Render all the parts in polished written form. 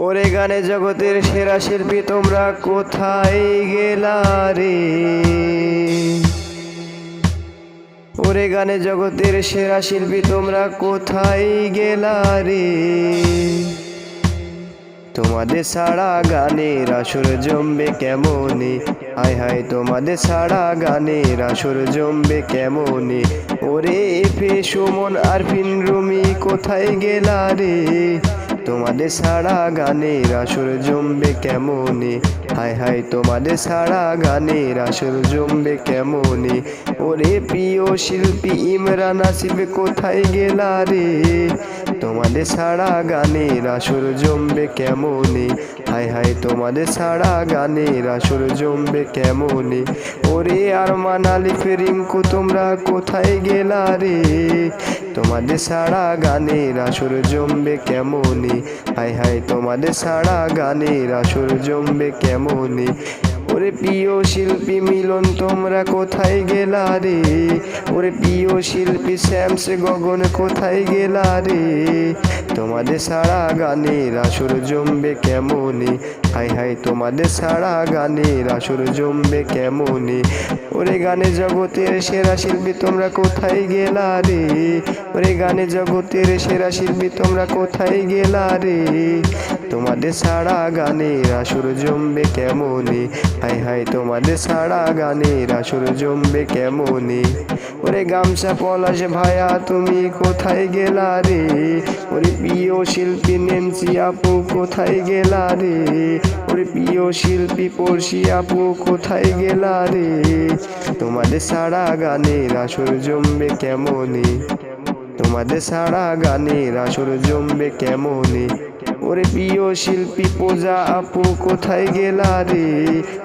ওরে গানে জগতের সেরা শিল্পী তোমরা কোথায় গেলা রে? ওরে গানে জগতের সেরা শিল্পী তোমরা কোথায় গেলা রে? তোমাদের ছাড়া গানের আসর জমবে কেমনে? হায় হায় তোমাদের ছাড়া গানের আসর জমবে কেমনে? ওরে এফে সুমন আরফিন রুমি কোথায় গেলা রে? তোমাদের ছাড়া গানের আসর জমবে কেমনে? হায় হায় তোমাদের ছাড়া গানের আসর জমবে কেমনে? ওরে প্রিয় শিল্পী ইমরান আসিফ কোথায় গেলা রে? তোমাদের ছাড়া গানের আসর জমবে কেমনে? হায় হায় তোমাদের ছাড়া গানের আসর জমবে কেমনে? ওরে আরমান আলিফ রিঙ্কু তোমরা কোথায় গেলা রে? তোমাদের ছাড়া গানের আসর জমবে কেমনে? হায় হায় তোমাদের ছাড়া গানের আসর জমবে কেমনে? ওরে প্রিয় শিল্পী মিলন তোমরা কোথায় গেলা রে? ওরে প্রিয় শিল্পী শ্যামস গগন কোথায় গেলা রে? তোমাদের ছাড়া গানের আসর জমবে কেমনে? হায় হায় তোমাদের ছাড়া গানের আসর জমবে কেমনে? ওরে গানে জগতের সেরা শিল্পী তোমরা কোথায় গেলা রে? ওরে গানে জগতের সেরা শিল্পী তোমরা কোথায় গেলা রে? তোমাদের ছাড়া গানের আসর জমবে কেমনে? হায় হায় তোমাদের ছাড়া গানের আসর জমবে কেমনে? ওরে গামছা পলাশ ভাইয়া তুমি কোথায় গেলা রে? ওরে প্রিয় শিল্পী নেন্সি আপু কোথায় গেলা রে? ওরে প্রিয় শিল্পী পড়শি আপু কোথায় গেলা রে? তোমাদের ছাড়া গানের আসর জমবে কেমনে? তোমাদের ছাড়া গানের আসর জমবে কেমনে? ওরে প্রিয় শিল্পী পূজা আপু কোথায় গেলা রে?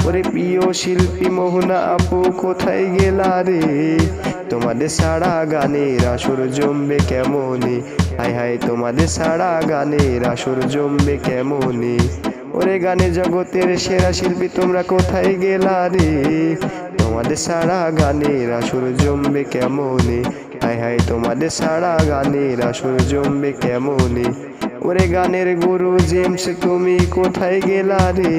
ওরে প্রিয় শিল্পী মোহনা আপু কোথায় গেলা রে? তোমাদের ছাড়া গানের আসর জমবে কেমনে? হায় হায় তোমাদের ছাড়া গানের আসর জমবে কেমনে? ওরে গানে জগতের সেরা শিল্পী তোমরা কোথায় গেলা রে? তোমাদের ছাড়া গানের আসর জমবে কেমনে? হায় হায় তোমাদের ছাড়া গানের আসর জমবে কেমনে? ওরে গানের গুরু জেমস তুমি কোথায় গেলা রে?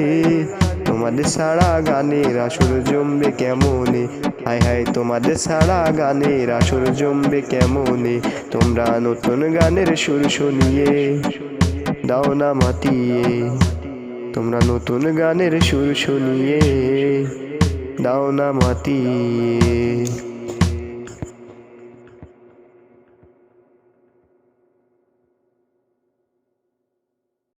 তোমাদের ছাড়া গানের আসর জমবে কেমনে? হায় হায় তোমাদের ছাড়া গানের আসর জমবে কেমনে? তোমরা নতুন গানের সুর শুনিয়ে দাও না মাতিয়ে, তোমরা নতুন গানের সুর শুনিয়ে দাও না মাতিয়ে।